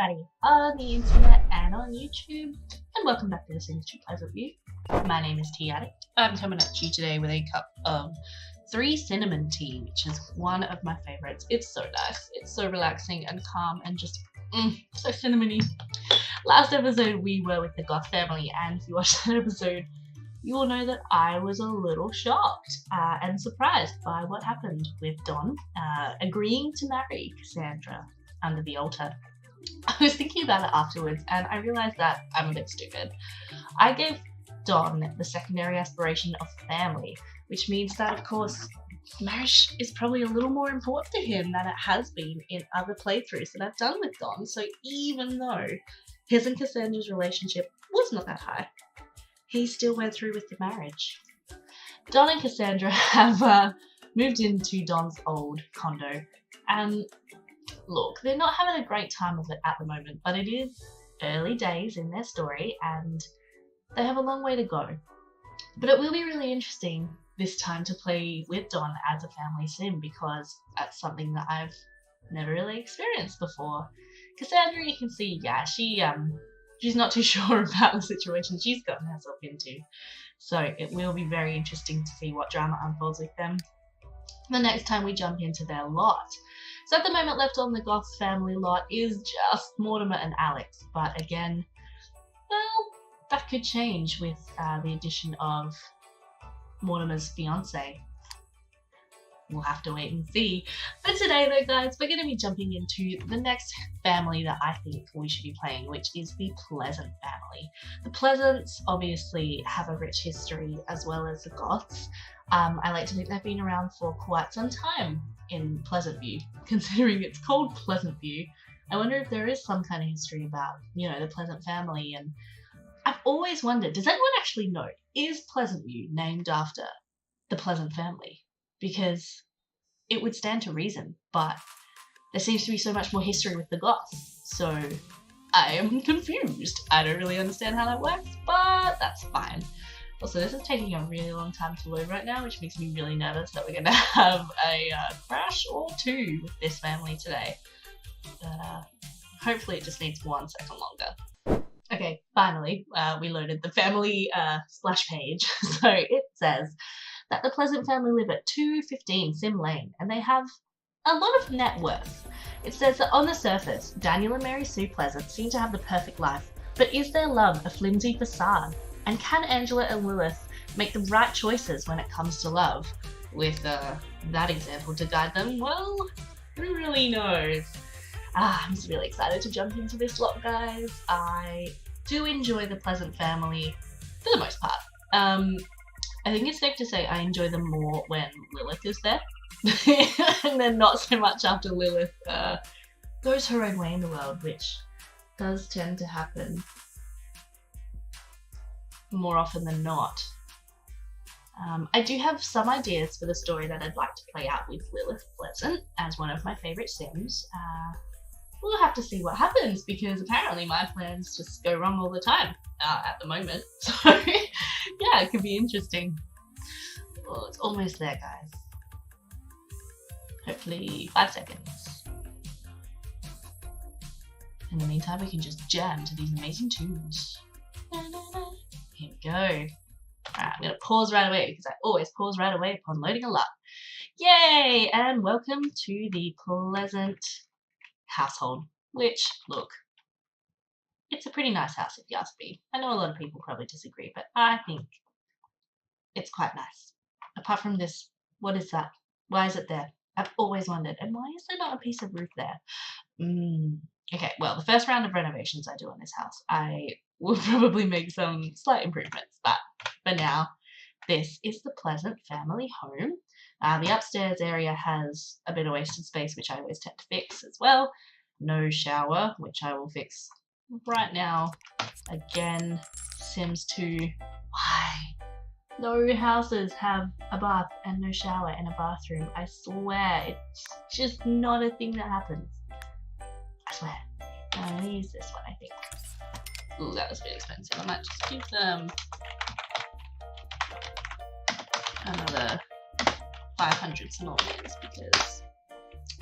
everybody on the internet and on YouTube, and welcome back to the Sims 2 Pleasantview. My name is Tea Addict. I'm coming at you today with a cup of 3 cinnamon tea, which is one of my favorites. It's so nice. It's so relaxing and calm and just so cinnamony. Last episode we were with the Goth family, and if you watched that episode, you will know that I was a little shocked and surprised by what happened with Don agreeing to marry Cassandra under the altar. I was thinking about it afterwards and I realised that I'm a bit stupid. I gave Don the secondary aspiration of family, which means that, of course, marriage is probably a little more important to him than it has been in other playthroughs that I've done with Don. So even though his and Cassandra's relationship was not that high, he still went through with the marriage. Don and Cassandra have moved into Don's old condo, and look, they're not having a great time of it at the moment, but it is early days in their story and they have a long way to go. But it will be really interesting this time to play with Don as a family sim, because that's something that I've never really experienced before. Cassandra, you can see, yeah, she's not too sure about the situation she's gotten herself into. So it will be very interesting to see what drama unfolds with them the next time we jump into their lot. So at the moment, left on the Goth family lot is just Mortimer and Alex. But again, well, that could change with the addition of Mortimer's fiance. We'll have to wait and see. But today though, guys, we're going to be jumping into the next family that I think we should be playing, which is the Pleasant family. The Pleasants obviously have a rich history, as well as the Goths. I like to think they've been around for quite some time in Pleasantview, considering it's called Pleasantview. I wonder if there is some kind of history about, you know, the Pleasant family. And I've always wondered, does anyone actually know, is Pleasantview named after the Pleasant family? Because it would stand to reason, but there seems to be so much more history with the Goths, so I am confused. I don't really understand how that works, but that's fine. Also, this is taking a really long time to load right now, which makes me really nervous that we're going to have a crash or two with this family today. But hopefully it just needs 1 second longer. Okay, finally, we loaded the family splash page. So it says that the Pleasant family live at 215 Sim Lane, and they have a lot of net worth. It says that on the surface, Daniel and Mary Sue Pleasant seem to have the perfect life, but is their love a flimsy facade? And can Angela and Lilith make the right choices when it comes to love? With that example to guide them, well, who really knows? I'm just really excited to jump into this lot, guys. I do enjoy the Pleasant family for the most part. I think it's safe to say I enjoy them more when Lilith is there, and then not so much after Lilith goes her own way in the world, which does tend to happen more often than not. I do have some ideas for the story that I'd like to play out with Lilith Pleasant as one of my favourite Sims. We'll have to see what happens, because apparently my plans just go wrong all the time at the moment. So yeah, it could be interesting. Well, it's almost there, guys. Hopefully 5 seconds. In the meantime, we can just jam to these amazing tunes. Here we go. Alright, I'm going to pause right away, because I always pause right away upon loading a lot. Yay! And welcome to the Pleasant household, which, look, it's a pretty nice house if you ask me. I know a lot of people probably disagree, but I think it's quite nice. Apart from this, what is that? Why is it there? I've always wondered. And why is there not a piece of roof there? Okay, well, the first round of renovations I do on this house, I will probably make some slight improvements, but for now, this is the Pleasant family home. The upstairs area has a bit of wasted space, which I always tend to fix as well. No shower, which I will fix right now. Again, Sims 2. Why? No houses have a bath and no shower and a bathroom. I swear, it's just not a thing that happens. I swear. I'm gonna use this one, I think. Ooh, that was a bit expensive. I might just give them another 500 simoleons, because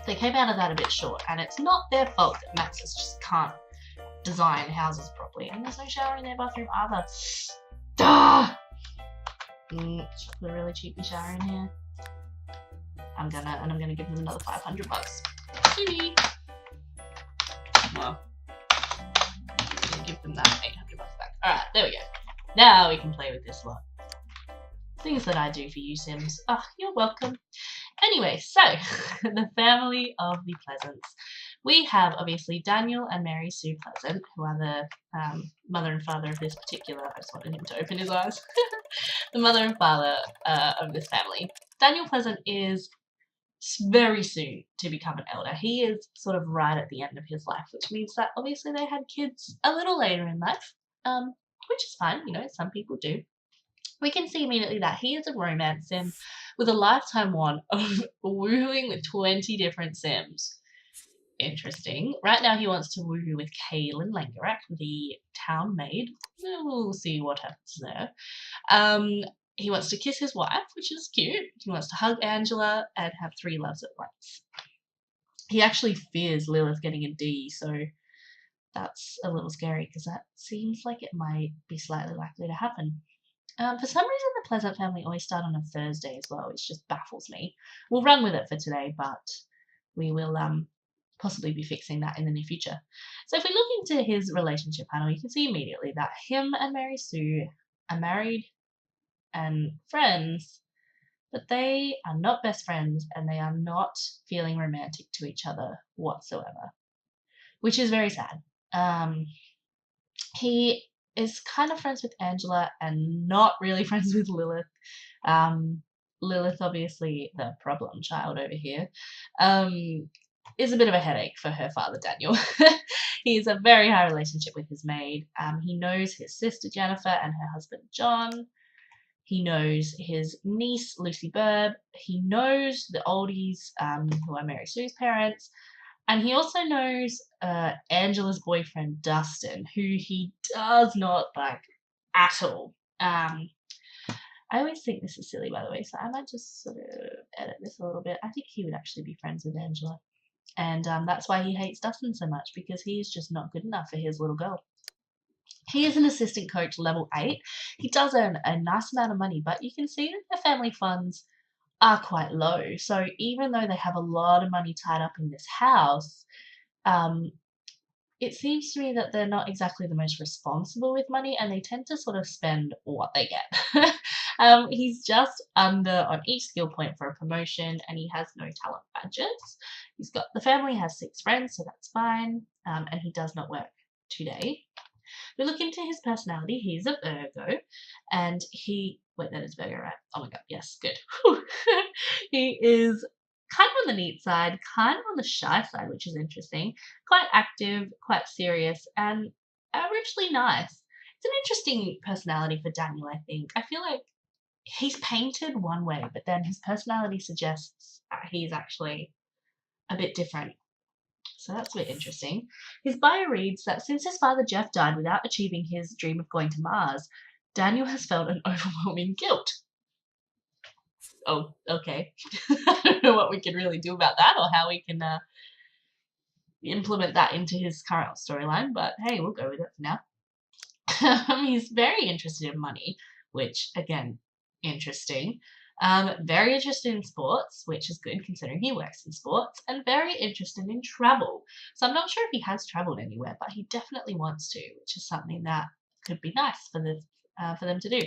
they came out of that a bit short, and it's not their fault that Maxis just can't design houses properly. And there's no shower in their bathroom either. Duh! Just put a really cheapy shower in here. I'm gonna give them another $500. Kitty! Well, I'm gonna give them that $800 back. Alright, there we go. Now we can play with this lot. Things that I do for you, Sims. Oh, you're welcome. Anyway, so the family of the Pleasants. We have obviously Daniel and Mary Sue Pleasant, who are the mother and father of this particular. I just wanted him to open his eyes. The mother and father of this family. Daniel Pleasant is very soon to become an elder. He is sort of right at the end of his life, which means that obviously they had kids a little later in life, which is fine. You know, some people do. We can see immediately that he is a romance sim with a lifetime one of wooing with 20 different sims. Interesting. Right now he wants to woo with Kaylin Langerak, the town maid. We'll see what happens there. He wants to kiss his wife, which is cute. He wants to hug Angela and have 3 loves at once. He actually fears Lilith getting a D, so that's a little scary because that seems like it might be slightly likely to happen. For some reason, the Pleasant family always start on a Thursday as well, which just baffles me. We'll run with it for today, but we will possibly be fixing that in the near future. So if we look into his relationship panel, you can see immediately that him and Mary Sue are married and friends, but they are not best friends and they are not feeling romantic to each other whatsoever, which is very sad. He is kind of friends with Angela and not really friends with Lilith. Lilith, obviously the problem child over here, is a bit of a headache for her father, Daniel. He has a very high relationship with his maid. He knows his sister, Jennifer, and her husband, John. He knows his niece, Lucy Burb. He knows the oldies, who are Mary Sue's parents. And he also knows Angela's boyfriend, Dustin, who he does not like at all. I always think this is silly, by the way, so I might just sort of edit this a little bit. I think he would actually be friends with Angela. And that's why he hates Dustin so much, because he is just not good enough for his little girl. He is an assistant coach level 8. He does earn a nice amount of money, but you can see that their family funds are quite low. So even though they have a lot of money tied up in this house, it seems to me that they're not exactly the most responsible with money, and they tend to sort of spend what they get. He's just under on each skill point for a promotion, and he has no talent badges. The family has 6 friends, so that's fine, and he does not work today. We look into his personality. He's a Virgo, and wait, that is Virgo, right? Oh my god, yes, good. He is kind of on the neat side, kind of on the shy side, which is interesting. Quite active, quite serious, and averagely nice. It's an interesting personality for Daniel, I think. I feel like he's painted one way, but then his personality suggests he's actually a bit different. So that's a bit interesting. His bio reads that since his father Jeff died without achieving his dream of going to Mars, Daniel has felt an overwhelming guilt. Oh, okay. I don't know what we can really do about that or how we can implement that into his current storyline, but hey, we'll go with it for now. He's very interested in money, which, again, interesting. Very interested in sports, which is good considering he works in sports, and very interested in travel. So I'm not sure if he has traveled anywhere, but he definitely wants to, which is something that could be nice for them to do.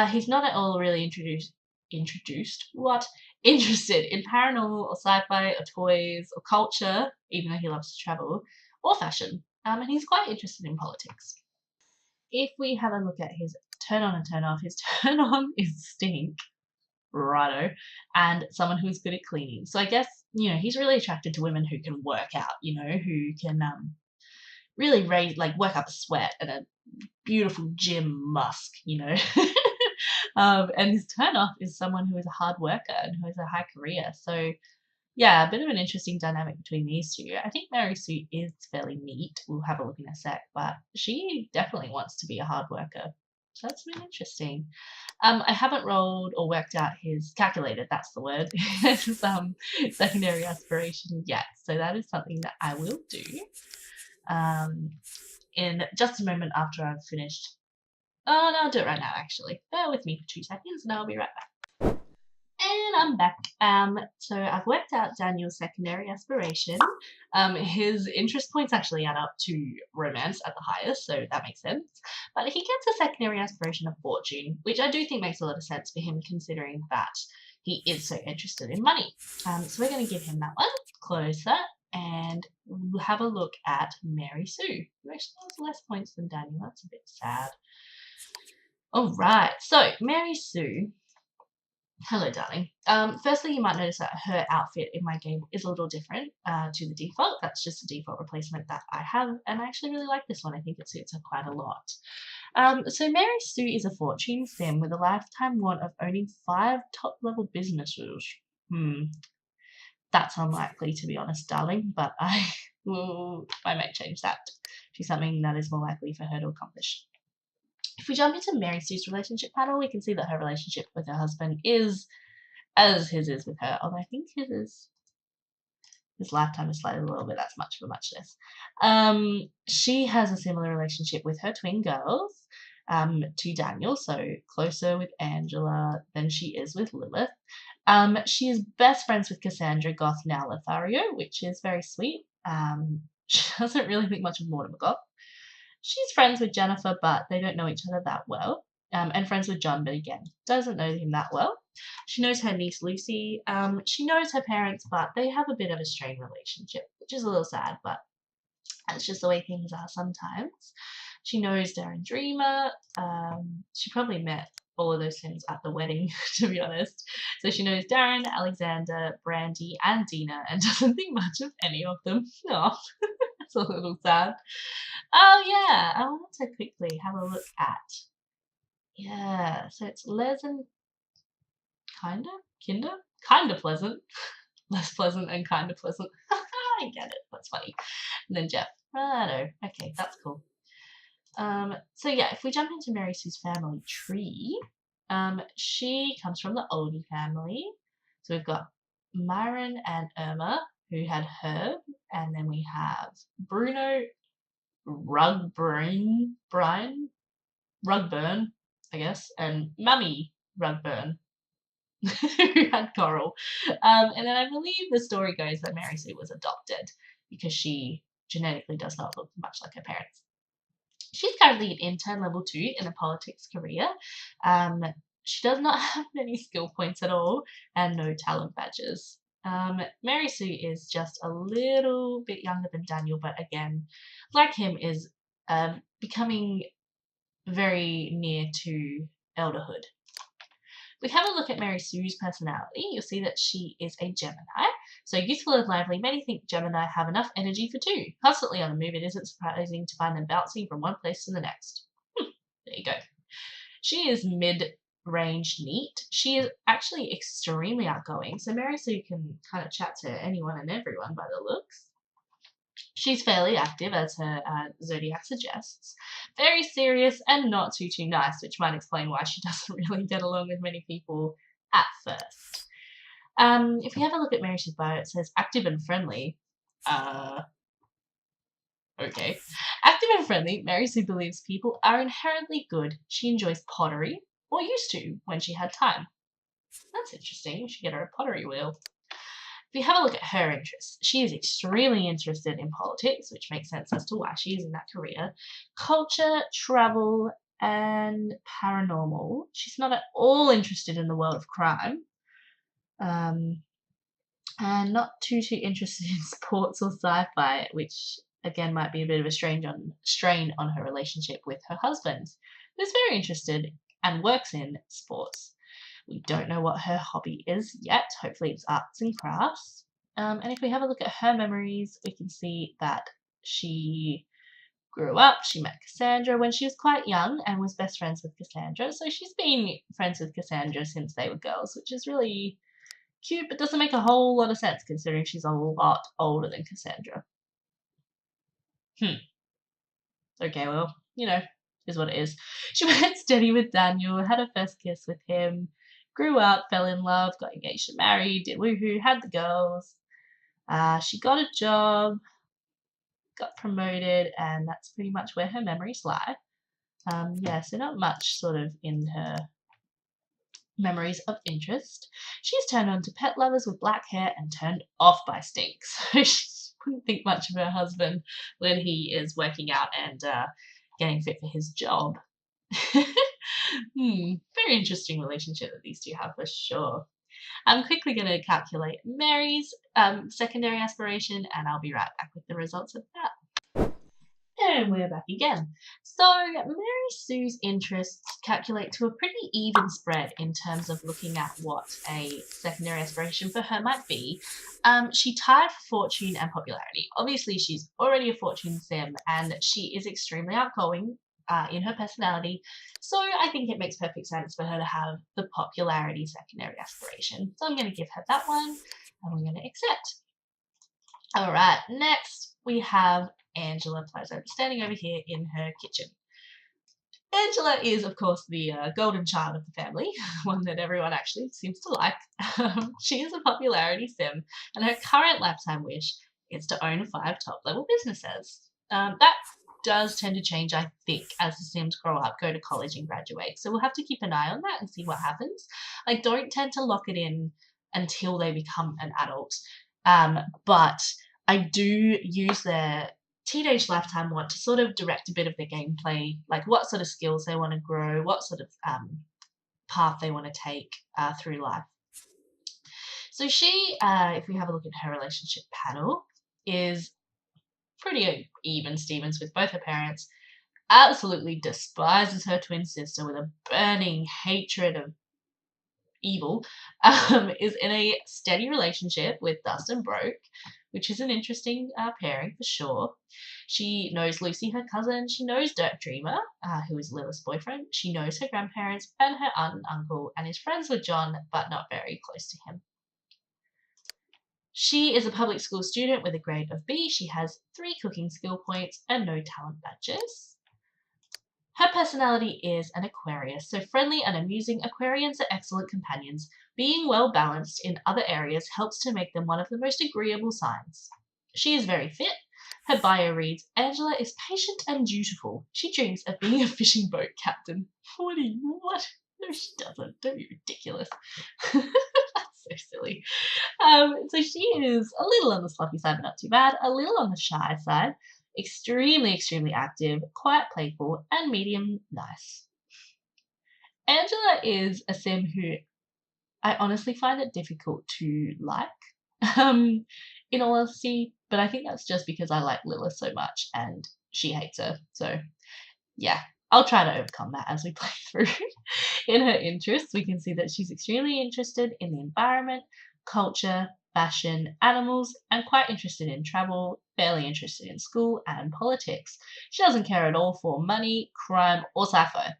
He's not at all really interested in paranormal or sci-fi or toys or culture, even though he loves to travel, or fashion. And he's quite interested in politics. If we have a look at his turn on and turn off, his turn on is stink. Righto, and someone who's good at cleaning. So I guess, he's really attracted to women who can work out, who can really work up a sweat and a beautiful gym musk, and his turn off is someone who is a hard worker and who has a high career. So yeah, a bit of an interesting dynamic between these two. I think Mary Sue is fairly neat. We'll have a look in a sec, but she definitely wants to be a hard worker. So that's really interesting. I haven't rolled or worked out calculated, that's the word, his secondary aspiration yet. So that is something that I will do. in just a moment after I've finished. Oh, no, I'll do it right now, actually. Bear with me for 2 seconds and I'll be right back. And I'm back. So I've worked out Daniel's secondary aspiration. His interest points actually add up to romance at the highest, so that makes sense. But he gets a secondary aspiration of fortune, which I do think makes a lot of sense for him considering that he is so interested in money. So we're going to give him that one. Close that. And we'll have a look at Mary Sue, who actually has less points than Daniel. That's a bit sad. All right, so Mary Sue. Hello, darling. Firstly, you might notice that her outfit in my game is a little different to the default. That's just a default replacement that I have, and I actually really like this one. I think it suits her quite a lot. So Mary Sue is a fortune sim with a lifetime want of owning 5 top-level businesses. That's unlikely, to be honest, darling, but I might change that to something that is more likely for her to accomplish. If we jump into Mary Sue's relationship panel, we can see that her relationship with her husband is as his is with her, although I think his lifetime is slightly a little bit that's much of a muchness. She has a similar relationship with her twin girls to Daniel, so closer with Angela than she is with Lilith. She is best friends with Cassandra Goth, now Lothario, which is very sweet. She doesn't really think much of Mortimer Goth. She's friends with Jennifer, but they don't know each other that well. And friends with John, but again, doesn't know him that well. She knows her niece Lucy. She knows her parents, but they have a bit of a strained relationship, which is a little sad, but that's just the way things are sometimes. She knows Darren Dreamer. She probably met all of those Sims at the wedding, to be honest. So she knows Darren, Alexander, Brandy, and Dina, and doesn't think much of any of them. Oh, that's a little sad. Oh yeah, I wanted to quickly have a look at. Yeah, so it's pleasant, kind of pleasant, less pleasant and kind of pleasant. I get it. That's funny. And then Jeff. Righto. Okay, that's cool. So yeah, if we jump into Mary Sue's family tree, she comes from the Oldie family. So we've got Myron and Irma, who had Herb, and then we have Bruno, Rugburn, I guess, and Mummy Rugburn, who had Coral. And then I believe the story goes that Mary Sue was adopted because she genetically does not look much like her parents. She's currently an intern level 2 in a politics career. She does not have many skill points at all and no talent badges. Mary Sue is just a little bit younger than Daniel, but again, like him, is becoming very near to elderhood. If we have a look at Mary Sue's personality, you'll see that she is a Gemini. So youthful and lively, many think Gemini have enough energy for 2. Constantly on the move, it isn't surprising to find them bouncing from one place to the next. There you go. She is mid-range neat. She is actually extremely outgoing, so Mary Sue can kind of chat to anyone and everyone by the looks. She's fairly active, as her zodiac suggests. Very serious and not too nice, which might explain why she doesn't really get along with many people at first. If we have a look at Mary Sue's bio, it says active and friendly. Okay. Active and friendly, Mary Sue believes people are inherently good. She enjoys pottery, or used to when she had time. That's interesting. We should get her a pottery wheel. If we have a look at her interests, she is extremely interested in politics, which makes sense as to why she is in that career, culture, travel, and paranormal. She's not at all interested in the world of crime, and not too interested in sports or sci-fi, which again might be a bit of a strain on her relationship with her husband, who's very interested and works in sports. We don't know what her hobby is yet. Hopefully it's arts and crafts. And if we have a look at her memories, we can see that she grew up. She met Cassandra when she was quite young and was best friends with Cassandra. So she's been friends with Cassandra since they were girls, which is really cute, but doesn't make a whole lot of sense considering she's a lot older than Cassandra. Okay, well, is what it is. She went steady with Daniel, had her first kiss with him, grew up, fell in love, got engaged and married, did woohoo, had the girls. She got a job. got promoted, and that's pretty much where her memories lie. Yeah, so not much sort of in her memories of interest. She's turned on to pet lovers with black hair and turned off by stinks. So she wouldn't think much of her husband when he is working out and getting fit for his job. Very interesting relationship that these two have for sure. I'm quickly going to calculate Mary's secondary aspiration, and I'll be right back with the results of that. And we're back again. So Mary Sue's interests calculate to a pretty even spread in terms of looking at what a secondary aspiration for her might be. She tied for fortune and popularity. Obviously, she's already a fortune sim, and she is extremely outgoing in her personality. So I think it makes perfect sense for her to have the popularity secondary aspiration. So I'm going to give her that one, and we're going to accept. All right, next we have Angela Pfizer standing over here in her kitchen. Angela is, of course, the golden child of the family, one that everyone actually seems to like. She is a popularity sim, and her current lifetime wish is to own 5 top-level businesses. That does tend to change, I think, as the Sims grow up, go to college, and graduate. So we'll have to keep an eye on that and see what happens. I don't tend to lock it in until they become an adult, but I do use their teenage lifetime want to sort of direct a bit of their gameplay, like what sort of skills they want to grow, what sort of path they want to take through life. So she, if we have a look at her relationship panel, is pretty even Stevens with both her parents, absolutely despises her twin sister with a burning hatred of evil, is in a steady relationship with Dustin Broke, which is an interesting pairing for sure. She knows Lucy, her cousin. She knows Dirk Dreamer, who is Lilith's boyfriend. She knows her grandparents and her aunt and uncle, and is friends with John, but not very close to him. She is a public school student with a grade of B. She has 3 cooking skill points and no talent badges. Her personality is an Aquarius, so friendly and amusing. Aquarians are excellent companions. Being well balanced in other areas helps to make them one of the most agreeable signs. She is very fit. Her bio reads, Angela is patient and dutiful. She dreams of being a fishing boat captain. What? No, she doesn't. Don't be ridiculous. That's so silly. So she is a little on the sloppy side, but not too bad. A little on the shy side. Extremely active, quite playful, and medium nice. Angela is a sim who I honestly find it difficult to like, in all honesty, but I think that's just because I like Lilith so much and she hates her. So yeah, I'll try to overcome that as we play through. In her interests, we can see that she's extremely interested in the environment, culture, fashion, animals, and quite interested in travel, fairly interested in school and politics. She doesn't care at all for money, crime, or sci-fi.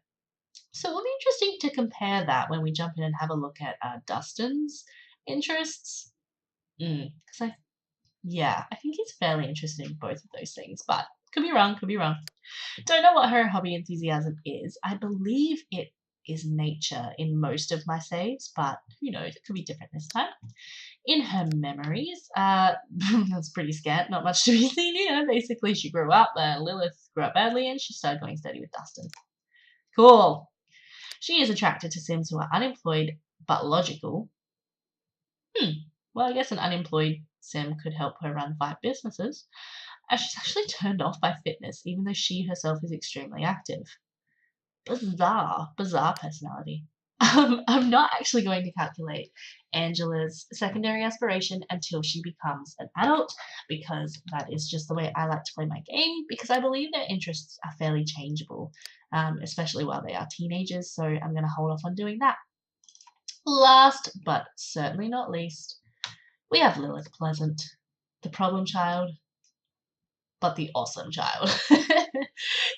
So it'll be interesting to compare that when we jump in and have a look at Dustin's interests. Because I think he's fairly interested in both of those things, but could be wrong. Don't know what her hobby enthusiasm is. I believe it is nature in most of my saves, but who knows, it could be different this time. In her memories, that's pretty scant, not much to be seen here. Basically, she grew up, Lilith grew up badly, and she started going steady with Dustin. Cool. She is attracted to Sims who are unemployed but logical. Well, I guess an unemployed Sim could help her run 5 businesses. And she's actually turned off by fitness, even though she herself is extremely active. Bizarre personality. I'm not actually going to calculate Angela's secondary aspiration until she becomes an adult, because that is just the way I like to play my game, because I believe their interests are fairly changeable, especially while they are teenagers, so I'm going to hold off on doing that. Last, but certainly not least, we have Lilith Pleasant, the problem child, but the awesome child.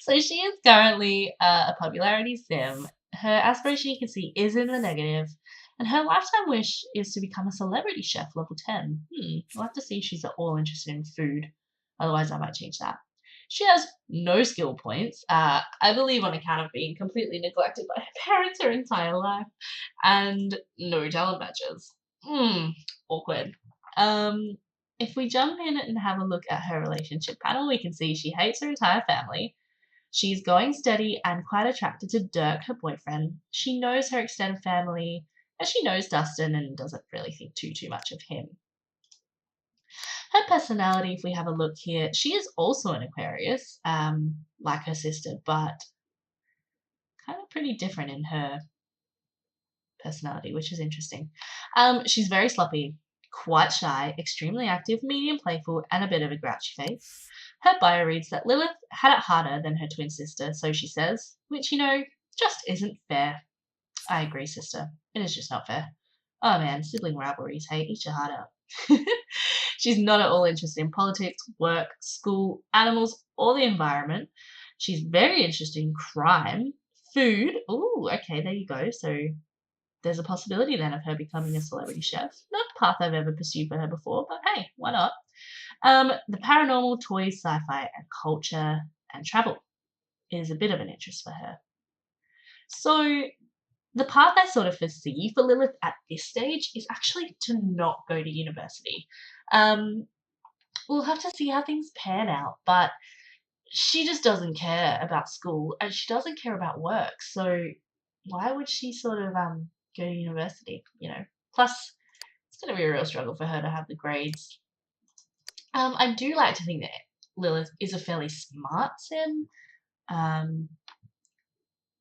So she is currently a popularity sim. Her aspiration, you can see, is in the negative, and her lifetime wish is to become a celebrity chef level 10. We'll have to see if she's at all interested in food. Otherwise, I might change that. She has no skill points, I believe on account of being completely neglected by her parents her entire life, and no talent badges. Awkward. if we jump in and have a look at her relationship panel, we can see she hates her entire family. She's going steady and quite attracted to Dirk, her boyfriend. She knows her extended family, and she knows Dustin and doesn't really think too much of him. Her personality, if we have a look here, she is also an Aquarius, like her sister, but kind of pretty different in her personality, which is interesting. She's very sloppy, quite shy, extremely active, medium playful, and a bit of a grouchy face. Her bio reads that Lilith had it harder than her twin sister, so she says, which, just isn't fair. I agree, sister. It is just not fair. Oh man, sibling rivalries, hey, eat your heart out. She's not at all interested in politics, work, school, animals, or the environment. She's very interested in crime, food. Ooh, okay, there you go. So there's a possibility then of her becoming a celebrity chef. Not a path I've ever pursued for her before, but hey, why not? The paranormal, toys, sci-fi, and culture and travel is a bit of an interest for her. So the path I sort of foresee for Lilith at this stage is actually to not go to university. We'll have to see how things pan out, but she just doesn't care about school and she doesn't care about work. So why would she sort of go to university, Plus, it's going to be a real struggle for her to have the grades. I do like to think that Lilith is a fairly smart sim,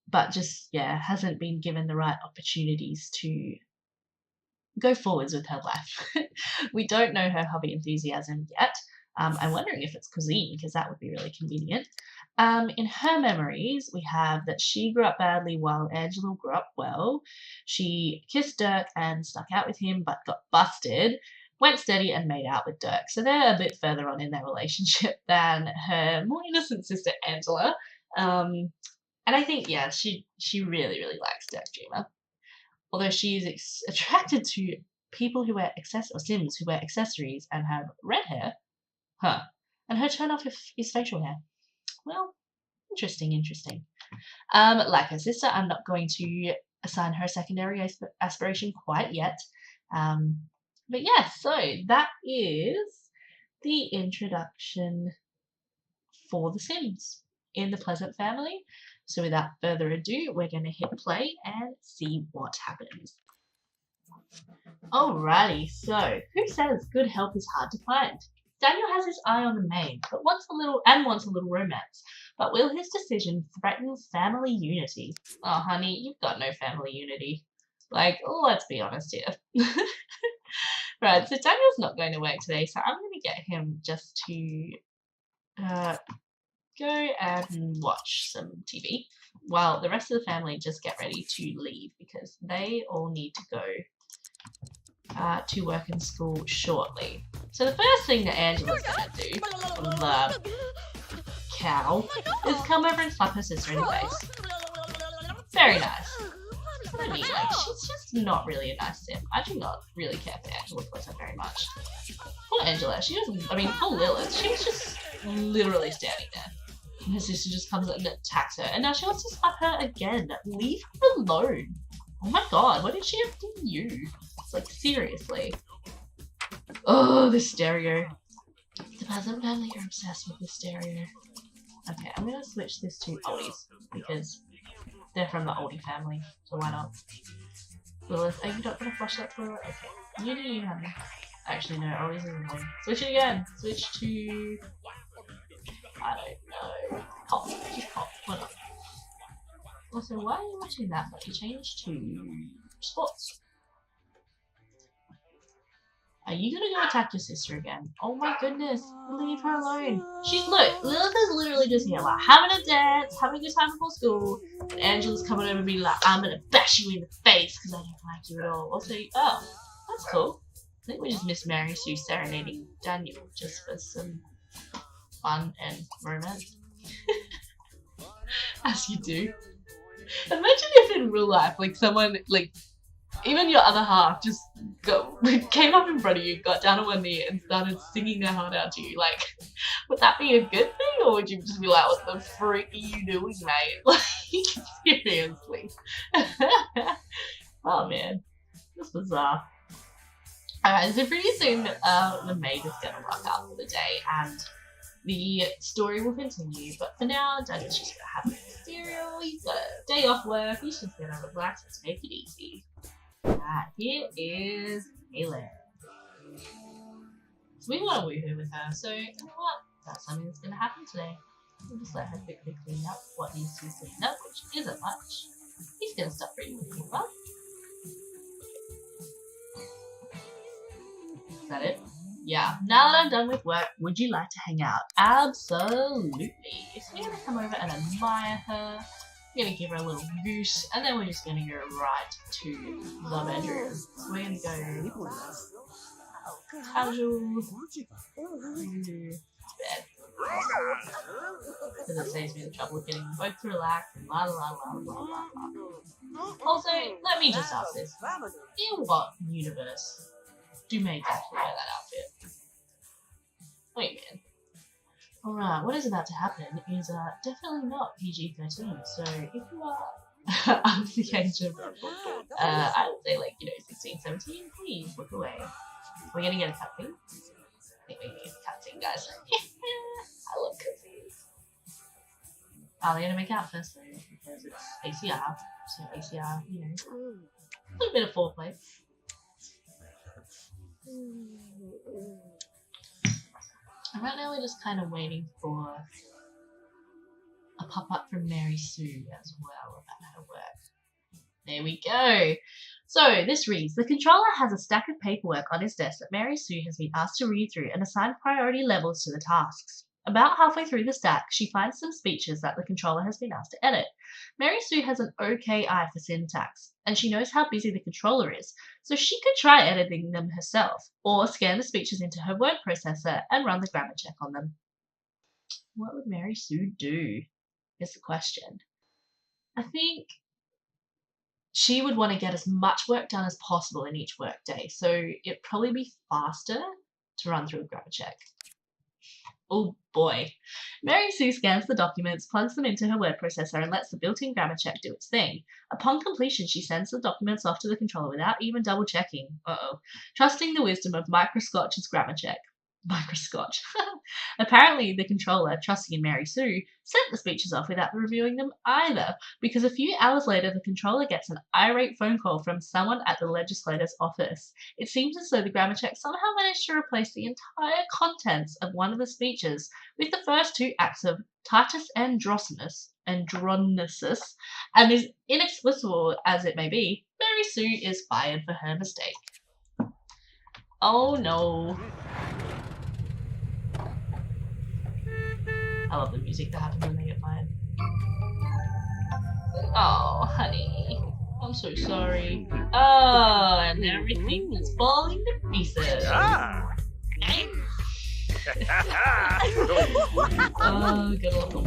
but just, hasn't been given the right opportunities to go forwards with her life. We don't know her hobby enthusiasm yet. I'm wondering if it's cuisine, because that would be really convenient. In her memories, we have that she grew up badly while Angela grew up well. She kissed Dirk and snuck out with him, but got busted, went steady and made out with Dirk. So they're a bit further on in their relationship than her more innocent sister Angela. And I think, she really, really likes Dirk Jr. Although she is attracted to people who wear Sims who wear accessories and have red hair. And her turn-off is facial hair. Well, interesting. Like her sister, I'm not going to assign her a secondary aspiration quite yet. But so that is the introduction for The Sims in the Pleasant family. So without further ado, we're going to hit play and see what happens. Alrighty, so who says good help is hard to find? Daniel has his eye on the maid, but wants a little romance. But will his decision threaten family unity? Oh, honey, you've got no family unity. Let's be honest here. Right, so Daniel's not going to work today, so I'm going to get him just to go and watch some TV while the rest of the family just get ready to leave because they all need to go to work and school shortly. So the first thing that Angela's gonna do, the cow, is come over and slap her sister in the face. Very nice. That's what I mean, she's just not really a nice sim. I do not really care for Angela Pleasant very much. Poor Angela, poor Lilith, she was just literally standing there. And her sister just comes and attacks her, and now she wants to slap her again. Leave her alone. Oh my god, what did she have to do to you? Seriously. Oh, the stereo. The Pleasant family are obsessed with the stereo. Okay, I'm gonna switch this to oldies, because they're from the oldie family, so why not? Lilith, are you not gonna flush that toilet? Okay. You honey. Actually, no, oldies is annoying. Switch it again. Switch to... I don't know. Pop. Just pop. Why not? Also, why are you watching that? But you changed to sports. Are you gonna go attack your sister again? Oh my goodness, leave her alone. Look, Lilith is literally just here, having a dance, having a good time before school, and Angela's coming over and being like, I'm gonna bash you in the face because I don't like you at all. Also, that's cool. I think we just miss Mary Sue serenading Daniel just for some fun and romance. As you do. Imagine if in real life, someone, even your other half just came up in front of you, got down on one knee and started singing their heart out to you. Would that be a good thing, or would you just be like, what the freak are you doing, mate? Seriously. Oh man, that's bizarre. Alright, so pretty soon the maid is gonna rock out for the day and the story will continue, but for now, Daniel's just gonna have cereal, he's got a day off work, he's just gonna relax and take it easy. Alright, here is Taylor. So we want to woohoo with her, so you know what? That's something that's gonna happen today. We'll just let her quickly clean up what needs to be cleaned up, which isn't much. He's gonna stop reading with you, well. Is that it? Yeah. Now that I'm done with work, would you like to hang out? Absolutely. So we're gonna come over and admire her. We're gonna give her a little goose, and then we're just gonna go right to the bedroom. So we're gonna go casual to bed. Because it saves me the trouble of getting them both to relax and la la la la la la. Also, let me just ask this. In what universe do maids actually wear that outfit? Wait, man. Alright, what is about to happen is definitely not PG-13, so if you are under the age of, I would say 16, 17, please look away. We're gonna get a cutscene. I think we're gonna get a cutscene, guys. I love cutscenes. Oh, they're gonna make out first though, because it's ACR, so ACR, you know, a little bit of foreplay. And right now we're just kind of waiting for a pop-up from Mary Sue as well about her work. There we go. So this reads, the controller has a stack of paperwork on his desk that Mary Sue has been asked to read through and assign priority levels to the tasks. About halfway through the stack, she finds some speeches that the controller has been asked to edit. Mary Sue has an okay eye for syntax, and she knows how busy the controller is, so she could try editing them herself, or scan the speeches into her word processor and run the grammar check on them. What would Mary Sue do, is the question. I think she would want to get as much work done as possible in each work day, so it'd probably be faster to run through a grammar check. Oh boy. Mary Sue scans the documents, plugs them into her word processor, and lets the built-in grammar check do its thing. Upon completion, she sends the documents off to the controller without even double-checking. Trusting the wisdom of Microscotch's grammar check. Microscotch. Apparently, the controller, trusting in Mary Sue, sent the speeches off without reviewing them either, because a few hours later, the controller gets an irate phone call from someone at the legislator's office. It seems as though the grammar check somehow managed to replace the entire contents of one of the speeches with the first two acts of Titus Andronicus, and as inexplicable as it may be, Mary Sue is fired for her mistake. Oh no. I love the music that happens when they get fired. Oh, honey. I'm so sorry. Oh, and everything is falling to pieces. Oh, good little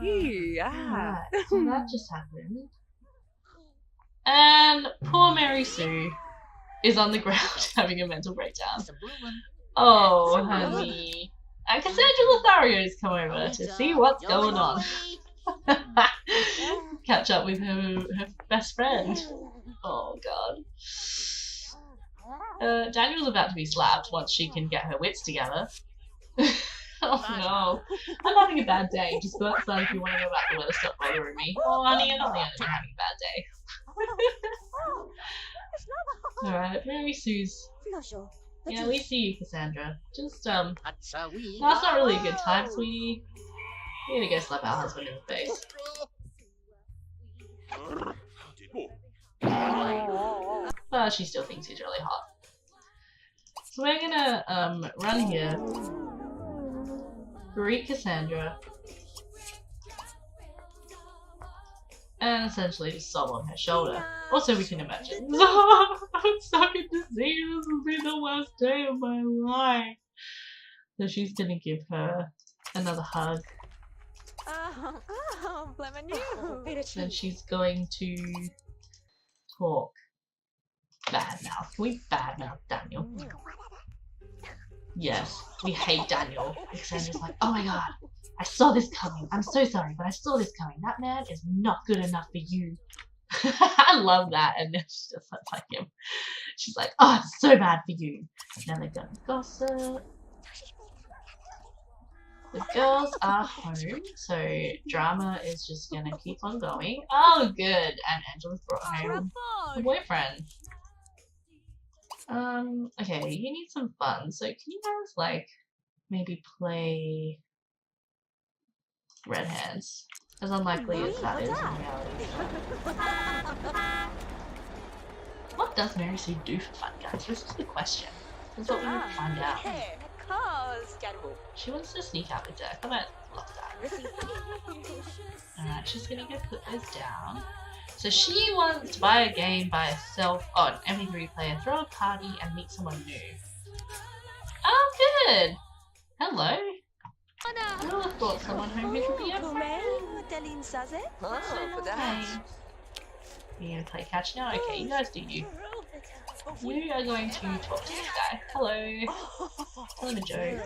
yeah. So that just happened. And poor Mary Sue is on the ground having a mental breakdown. Oh, honey. And Cassandra Lothario's come over to see what's going on. Catch up with her best friend. Oh, God. Daniel's about to be slapped once she can get her wits together. Oh, no. I'm having a bad day. Just go outside if you want to go back to weather. Stop bothering me. Oh, honey, you're not the only one having a bad day. Alright, Mary Sue's. Yeah, we see you, Cassandra. Just, no, it's not really a good time, sweetie. We're gonna go slap our husband in the face. But she still thinks he's really hot. So we're gonna, run here. Greet Cassandra. And essentially just sob on her shoulder. Also, we can imagine. I'm sorry to see you. This will be the worst day of my life. So she's gonna give her another hug. Then she's going to talk. Badmouth. Can we badmouth Daniel? Yes, we hate Daniel. Alexandra's like, oh my god, I saw this coming. I'm so sorry, but I saw this coming. That man is not good enough for you. I love that. And she just looks like him. She's like, oh, it's so bad for you. Now they're gonna gossip. The girls are home, so drama is just gonna keep on going. Oh, good. And Angela's brought home her boyfriend. Okay, you need some fun. So can you guys, like, maybe play Red Hands? As unlikely as that is in reality. What does Mary Sue do for fun, guys? This is the question. This is what we need to find out. She wants to sneak out the deck. I might lock that. Alright, she's gonna go put those down. So she wants to buy a game by herself. Oh, an MP3 player, throw a party, and meet someone new. Oh, good! Hello. I would have thought someone home who could be a friend. Hey. You're gonna play catch now? Okay, you guys do you. You are going to talk to this guy. Hello. Tell him a joke.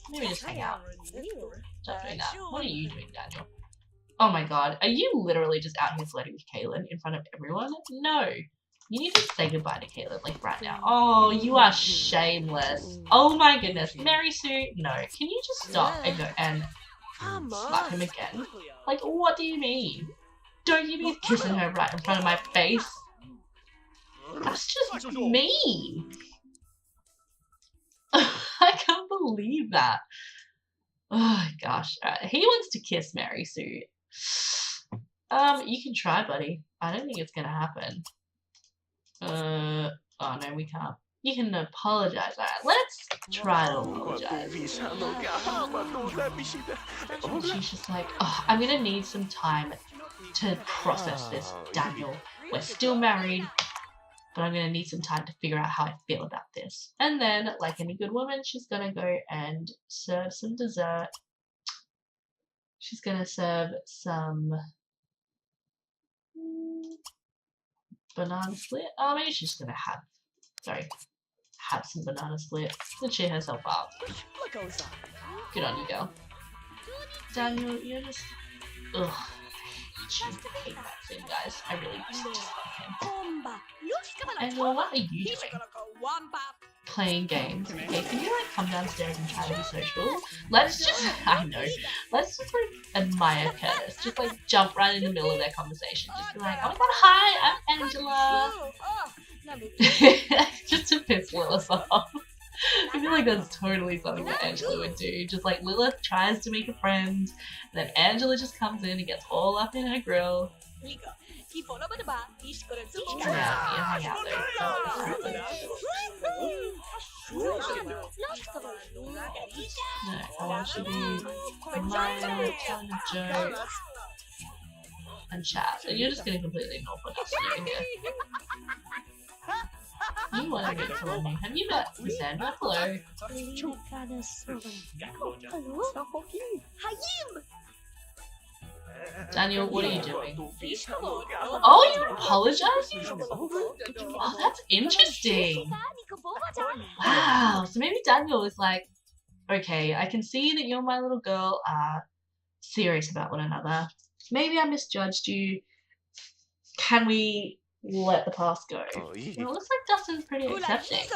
Maybe just hang out. Stop doing that. What are you doing, Daniel? Oh my god, are you literally just out here flirting with Kaylin in front of everyone? No. You need to say goodbye to Kaylin, like, right now. Oh, you are shameless. Oh my goodness. Mary Sue, no. Can you just stop and go and slap him again? Like, what do you mean? Don't you be kissing her right in front of my face? That's just mean. I can't believe that. Oh gosh. He wants to kiss Mary Sue. You can try, buddy. I don't think it's gonna happen. Oh no, we can't. You can apologize. Alright, let's try to apologize. And she's just like, oh, I'm gonna need some time to process this, Daniel. We're still married, but I'm gonna need some time to figure out how I feel about this. And then, like any good woman, she's gonna go and serve some dessert. She's gonna serve some banana split. Oh, maybe she's gonna have some banana split to cheer herself up. Good on you, girl. Daniel, you're just ugh. I hate that thing, guys. I really just love him. Angela, what are you doing? Playing games. Okay, can you like come downstairs and try to be social? Let's just, I know, let's just like admire Curtis. Just like jump right in the middle of their conversation. Just be like, oh my god, hi, I'm Angela. Just to piss Lilith off. I feel like that's totally something that Angela would do. Just like Lilith tries to make a friend, then Angela just comes in and gets all up in her grill. Yeah, hang out there. No, I want you to admire, telling a joke, and chat. And you're just gonna completely ignore what else doing here. You want to get someone new. Have you met Cassandra? Hello. Daniel, what are you doing? Oh, you're apologizing? Oh, that's interesting. Wow. So maybe Daniel is like, okay, I can see that you and my little girl are serious about one another. Maybe I misjudged you. Can we let the past go? Well, it looks like Dustin's pretty accepting.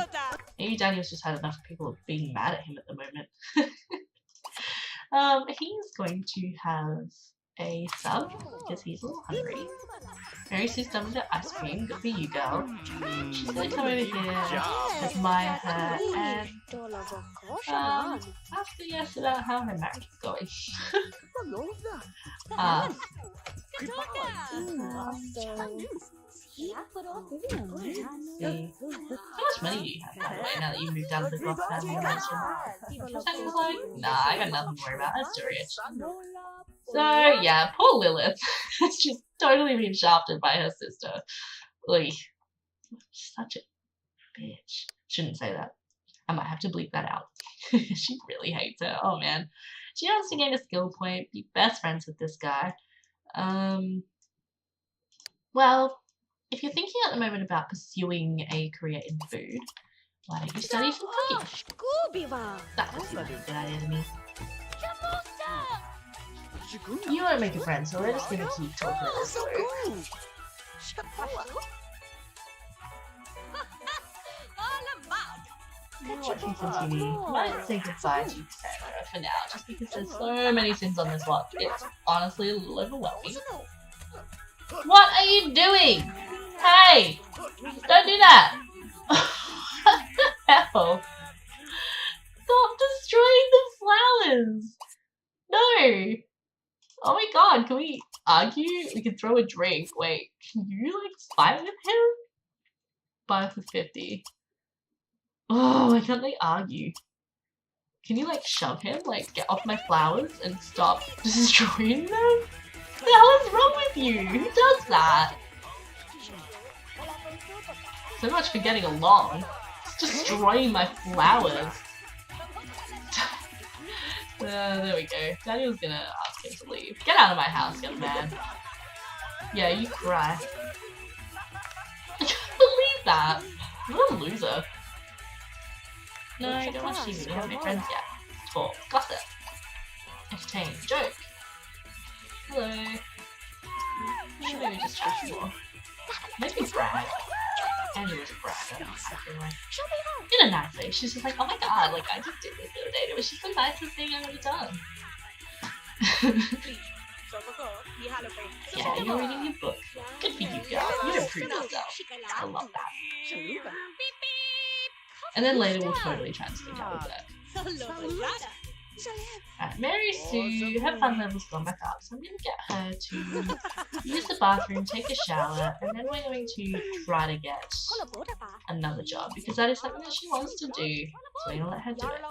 Maybe Daniel's just had enough people being mad at him at the moment. He's going to have a sub because he's a little hungry. Mary Sue's done with the ice cream. Good for you, girl. She's gonna come over here, admire her, and ask her yes about how her marriage is going. See. How much money do you have, by the way, now that you moved out of the Glock family mansion? Sounds like, nah, I got nothing to worry about. I'm still rich. So, yeah, poor Lilith. She's totally been shafted by her sister. Oy. Such a bitch. Shouldn't say that. I might have to bleep that out. She really hates her. Oh, man. She wants to gain a skill point, be best friends with this guy. Well, if you're thinking at the moment about pursuing a career in food, Why don't you study some cooking? That would be a good idea to me. You want to make a friend, so we're just gonna keep talking about this work. We're watching some TV. Might say goodbye to Sarah for now, just because there's so many sins on this watch. It's honestly a little overwhelming. What are you doing? Hey! Don't do that! What the hell? Stop destroying the flowers! No! Oh my god, can we argue? We can throw a drink. Wait, can you like fight with him? Buy for 50. Oh, why can't they argue? Can you like shove him? Like get off my flowers and stop destroying them? What the hell is wrong with you? Who does that? So much for getting along. It's destroying my flowers. There we go. Daniel's gonna ask him to leave. Get out of my house, young man. Yeah, you cry. I can't believe that. What a loser. No, I don't watch TV. We haven't made friends yet. Talk. Gossip. Entertain. Joke. Hello. Maybe just chat more. Maybe brag. Angela's a bragger, I feel like. In a nice way. She's just like, oh my god, like I just did this the other day. It was just the nicest thing I've ever done. Yeah, you're reading your book. Good for you, girl. You improved yourself. I love that. And then later we'll totally try and sneak out of that. Alright, Mary Sue, her fun level's gone back up, so I'm gonna get her to use the bathroom, take a shower, and then we're going to try to get another job, because that is something that she wants to do, so we're gonna let her do it.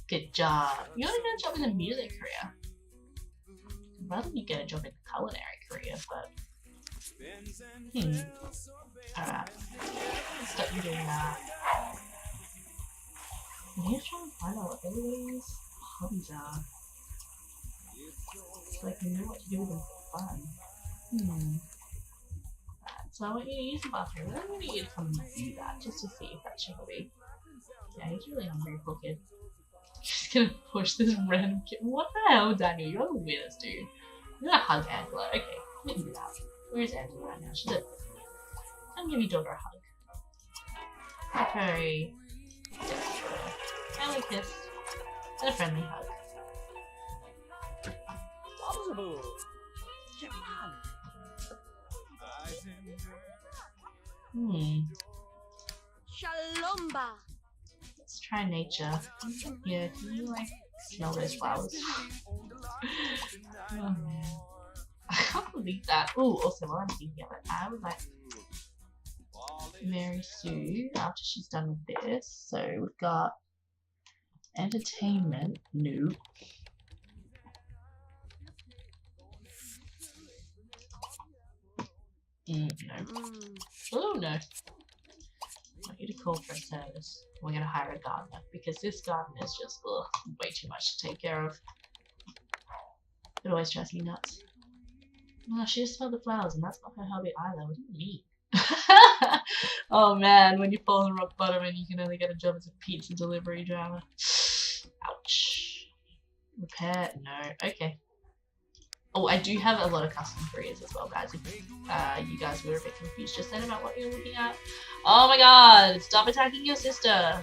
Good job. You want to get a job in a music career. I'd rather you get a job in a culinary career, but... Alright. Stop you doing that. I need to try and find out what everybody's hobbies are. So I can know what to do with them for fun. Alright, so I want you to use the bathroom. I want you to come and do that, just to see if that's your hobby. Yeah, he's really hungry, poor kid. She's gonna push this random kid. What the hell, Daniel? You're the weirdest dude. I'm gonna hug Angela. Okay, we can do that. Where's Angela right now? She's at... Come give your daughter a hug. Okay. Family kiss. And a friendly hug. Shalomba. Let's try nature. Yeah, can you like smell those flowers? Oh man. I can't believe that. Ooh, also while I'm thinking of it, I would like Mary Sue after she's done with this. So we've got entertainment. No. No. Oh no. I want you to call for a service. We're gonna hire a gardener because this garden is just way too much to take care of. It always drives me nuts. Oh, she just smelled the flowers and that's not her hobby either. What do you mean? Oh man, when you fall on rock bottom and you can only get a job as a pizza delivery driver. Ouch. Repair? No. Okay. Oh, I do have a lot of custom careers as well, guys. If you guys were a bit confused just then about what you're looking at. Oh my god! Stop attacking your sister!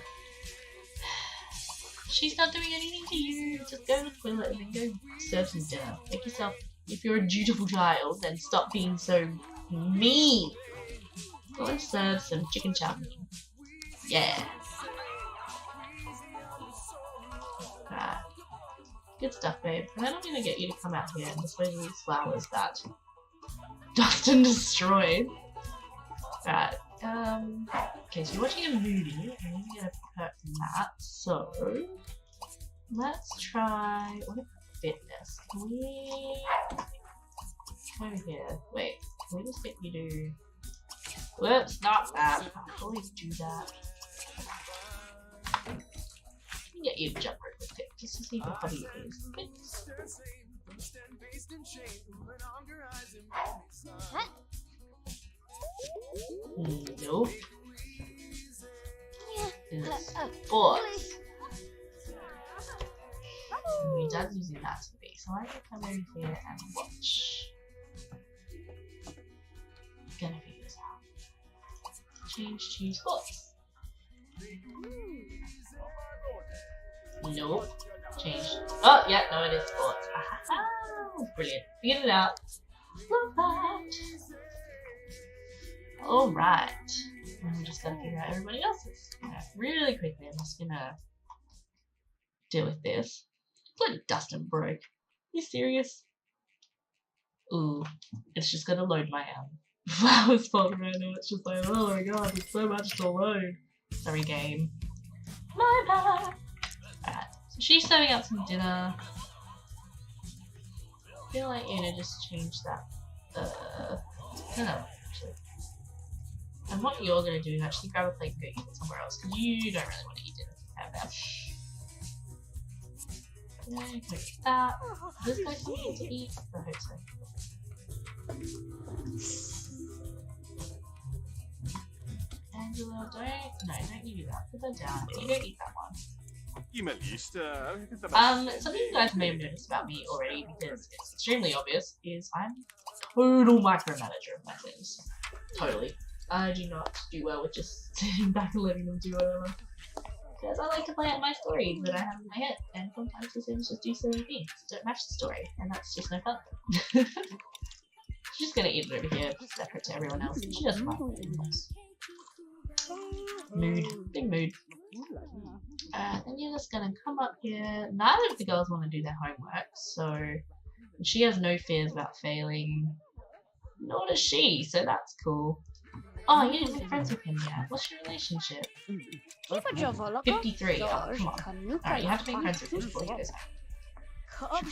She's not doing anything to you. Just go to the toilet and then go serve some dinner. Make yourself... If you're a dutiful child, then stop being so mean. Go and serve some chicken chow mein. Yeah. Right. Good stuff, babe. And then I'm gonna get you to come out here and dispose of these flowers that Dustin destroyed. Right. Okay, so you're watching a movie, and you get a perk from that. So let's try fitness. Can we come over here? Wait, can we just get you to... Whoops, not that. I always do that. Get you to jump real quick just to see if your hobby is fitness. Nope. is sports. Your dad's using that to be, so I can come over here and watch. Gonna figure this out. Change to sports. Nope. Change. Oh, yeah, no, it is sports. Brilliant. Figured it out. Love that. Alright. I'm just gonna figure out everybody else's. Really quickly, I'm just gonna deal with this. Bloody Dustin broke. You serious? Ooh, it's just gonna load my flowers folder right now. It's just like, oh my god, there's so much to load. Sorry, game. My bad. Alright, so she's serving out some dinner. I feel like just change that. No, actually. And what you're gonna do is actually grab a plate and go eat it somewhere else, because you don't really want to eat dinner if you have that. Okay, can I eat that? Does this guy something to eat? I hope so. Angela, don't you do that. Put that down. You go eat that one. Something you guys may have noticed about me already, because it's extremely obvious, is I'm total micromanager of my things. Totally. I do not do well with just sitting back and letting them do whatever. Because I like to play out my story that I have in my head, and sometimes the Sims just do silly things that don't match the story, and that's just no fun. She's gonna eat it over here, separate to everyone else, and she doesn't mind. Mood. Big mood. Then you're just gonna come up here. Neither of the girls want to do their homework, so she has no fears about failing. Nor does she, so that's cool. Oh, you didn't make friends with him yet. What's your relationship? 53. Oh, come on. Alright, you have to make friends with him before he goes home. I'd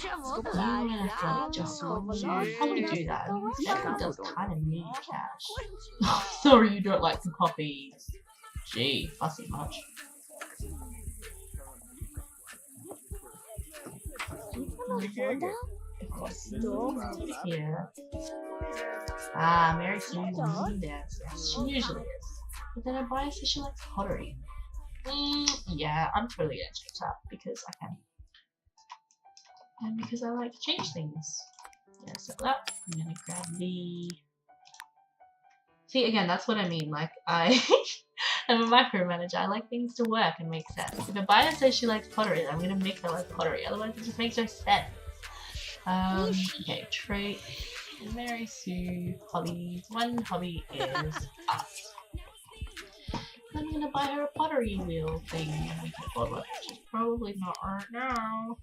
probably do that. He does kind of need cash. Sorry, you don't like the copies. Gee, fussy much. Here. Ah, Mary Sue's music dance. Yes, she usually is. But then Abaya says she likes pottery. Yeah, I'm totally gonna change that because I can. And because I like to change things. Yeah, so that. I'm gonna grab the. See, again, that's what I mean. Like, I am a micromanager. I like things to work and make sense. If Abaya says she likes pottery, then I'm gonna make her like pottery. Otherwise, it just makes no sense. Okay, trait. Mary Sue hobbies. One hobby is art. I'm gonna buy her a pottery wheel thing and we can afford one, which is probably not right now.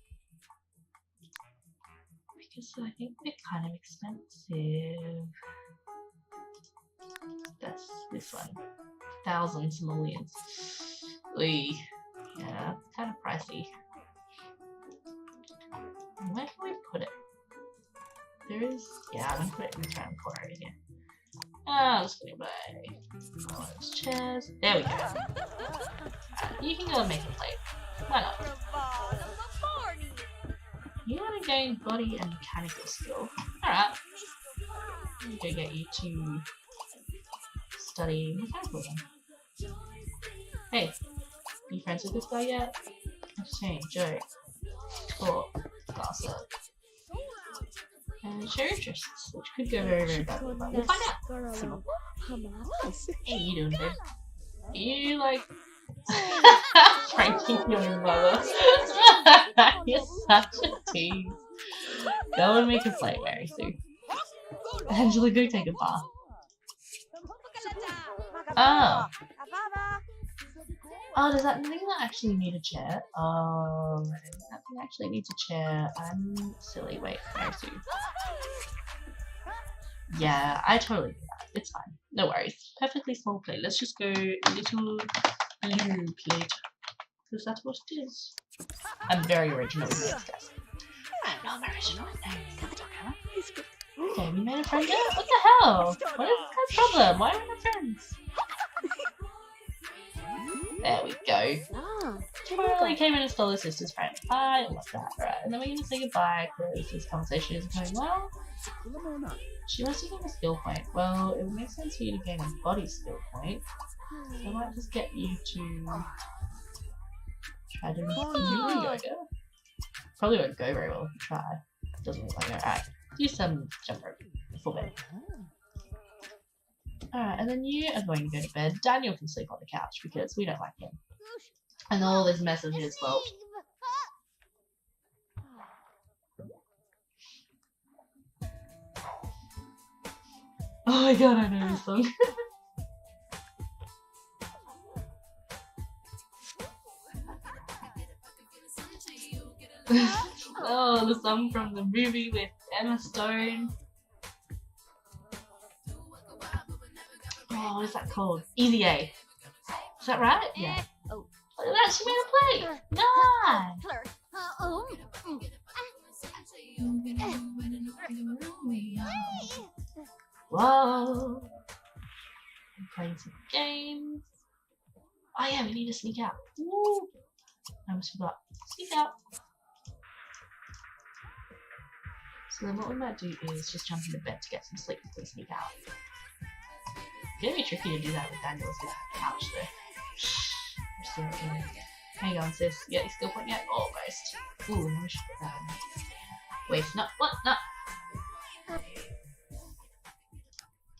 Because I think they're kind of expensive. That's this one. Thousands, millions. Oy. Yeah, it's kind of pricey. Where can we put it? There is, yeah, I'm gonna put it in this round corner right here. I'm just gonna buy all those chairs. There we go. You can go and make a plate. Why not? You wanna gain body and mechanical skill. Alright. I'm gonna get you to study mechanical then. Hey, are you friends with this guy yet? Entertain, joke, talk, gossip. And share interests, which could go very, very badly, but we'll find out. Hey, you doing, babe? You like pranking your mother? You're such a tease. Go and make a plate, Mary Sue. Angela, go take a bath. Oh. Oh, does that thing not actually need a chair? Oh, that thing actually needs a chair. I'm silly. Wait, Mary Sue. Yeah, I totally do that. It's fine. No worries. Perfectly small plate. Let's just go little blue plate. Because that's what it is. I'm very original with this, guys. I'm not original with names. Okay, we made a friend yet? What the hell? What is this guy's problem? Why are we not friends? There we go. Totally came in and stole his sister's friend. I love that. Alright, and then we're gonna say goodbye because this conversation isn't going well. She wants to gain a skill point. Well, it would make sense for you to gain a body skill point. So I might just get you to try doing yoga. Probably won't go very well if you try. Doesn't look like it. Alright, do some jump rope before bed. Alright, and then you are going to go to bed. Daniel can sleep on the couch because we don't like him. And all this mess is his fault. Oh my god, I know this song. Oh, the song from the movie with Emma Stone. Oh, what is that called? Easy A. Is that right? Yeah. Look at that, she made a plate. Nice. Whoa. I'm playing some games. Oh yeah, we need to sneak out. Woo. I almost forgot. Sneak out. So then what we might do is just jump into bed to get some sleep before we sneak out. It's gonna be tricky to do that with Daniel's couch though. Hang on, sis. You got your skill point yet? Almost. Ooh, I should put that on. Wait, not what? Not.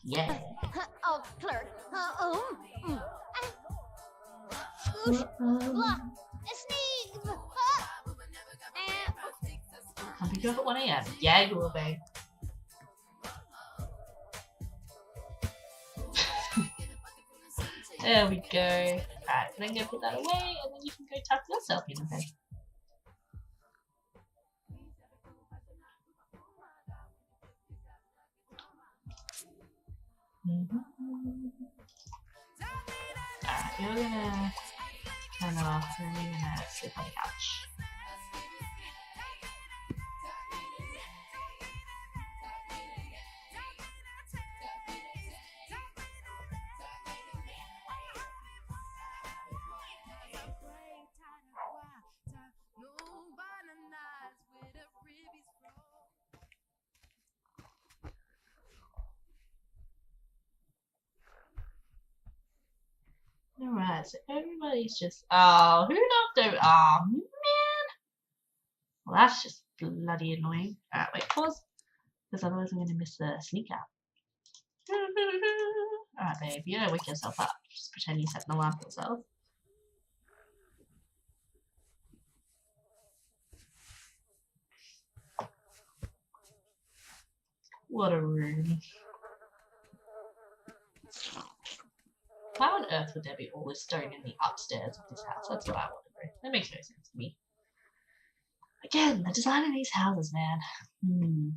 Yeah. I'll pick you up at 1 AM. Yeah, you will be. There we go. Alright, then go put that away and then you can go tuck yourself in bed. Alright, you're gonna turn that off and then you're gonna sleep on the couch. Alright, so everybody's just. Oh, who knocked over? Oh, man. Well, that's just bloody annoying. Alright, wait, pause. Because otherwise I'm going to miss the sneak out. Alright, babe, you don't wake yourself up. Just pretend you set an alarm for yourself. What a room. Why on earth would there be all this stone in the upstairs of this house? That's what I want to know. That makes no sense to me. Again, the design of these houses, man.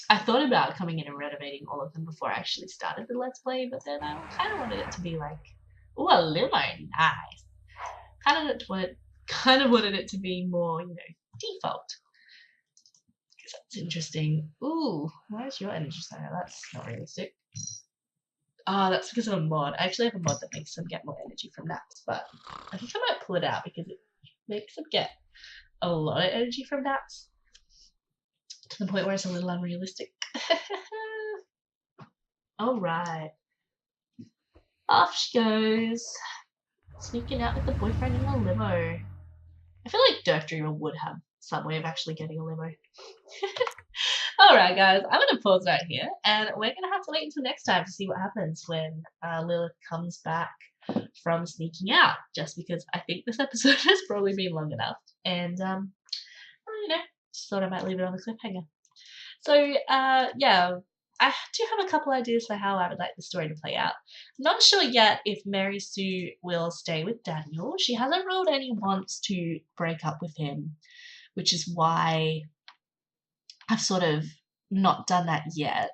I thought about coming in and renovating all of them before I actually started the Let's Play, but then I kind of wanted it to be like, ooh, a limo, nice. Kind of wanted it to be more, you know, default. Because that's interesting. Ooh, why is your energy center? That's not realistic. Oh, that's because of a mod. I actually have a mod that makes them get more energy from naps, but I think I might pull it out because it makes them get a lot of energy from naps to the point where it's a little unrealistic. Alright. Off she goes. Sneaking out with the boyfriend in a limo. I feel like Dirk Dreamer would have some way of actually getting a limo. Alright guys, I'm going to pause right here and we're going to have to wait until next time to see what happens when Lilith comes back from sneaking out, just because I think this episode has probably been long enough and well, you know, just thought I might leave it on the cliffhanger. So yeah, I do have a couple ideas for how I would like the story to play out. I'm not sure yet if Mary Sue will stay with Daniel. She hasn't ruled any wants to break up with him, which is why I've sort of not done that yet.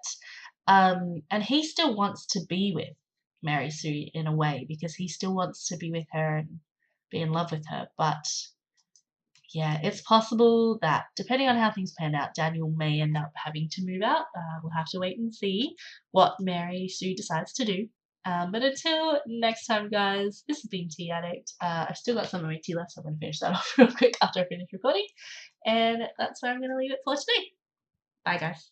And he still wants to be with Mary Sue in a way because he still wants to be with her and be in love with her. But yeah, it's possible that depending on how things pan out, Daniel may end up having to move out. We'll have to wait and see what Mary Sue decides to do. But until next time, guys, this has been Tea Addict. I've still got some of my tea left, so I'm going to finish that off real quick after I finish recording. And that's where I'm going to leave it for today. Bye, guys.